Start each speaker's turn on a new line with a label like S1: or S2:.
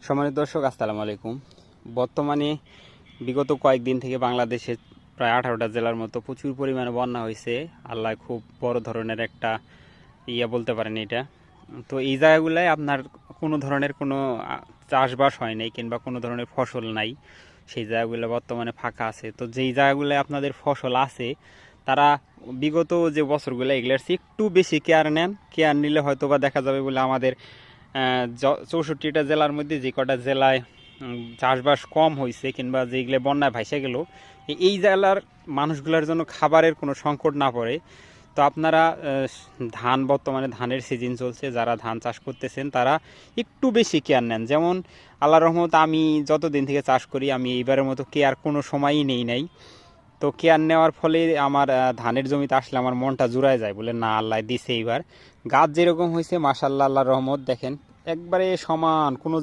S1: সম্মানিত দর্শক, আসসালামু আলাইকুম। বর্তমানে বিগত কয়েকদিন থেকে বাংলাদেশে প্রায় 18টা জেলার মতো প্রচুর পরিমাণে বন্যা হয়েছে। আল্লাহ খুব বড় ধরনের একটা বলতে পারেন এটা। তো এই জায়গাগুলোয় আপনার কোনো ধরনের কোনো চাষবাস হয় নাই কিংবা কোনো ধরনের ফসল নাই। সেই জায়গাগুলো বর্তমানে ফাঁকা আছে। তো যেই জায়গাগুলোয় আপনাদের ফসল আছে তারা বিগত যে বছরগুলো এগুলোর চেয়ে একটু বেশি কেয়ার নেন। কেয়ার নিলে হয়তো বা দেখা যাবে বলে আমাদের 64টা জেলার মধ্যে যে কটা জেলায় চাষবাস কম হয়েছে কিংবা যেগুলো বন্যায় ভাসে গেল, এই জেলার মানুষগুলোর জন্য খাবারের কোনো সংকট না পড়ে। তো আপনারা বর্তমানে ধানের সিজন চলছে, যারা ধান চাষ করতেছেন তারা একটু বেশি কেয়ার নেন। যেমন আল্লাহ রহমত আমি যতদিন থেকে চাষ করি আমি এইবারের মতো কেয়ার কোনো সময়ই নেই নাই। তো কেয়ার নেওয়ার ফলে আমার ধানের জমিতে আসলে আমার মনটা জুড়ায় যায়, বলে না আল্লাহ দিছে এইবার। গাছ যেরকম হয়েছে মাশাআল্লাহ, আল্লাহর রহমত দেখেন একবারে সমান, কোনো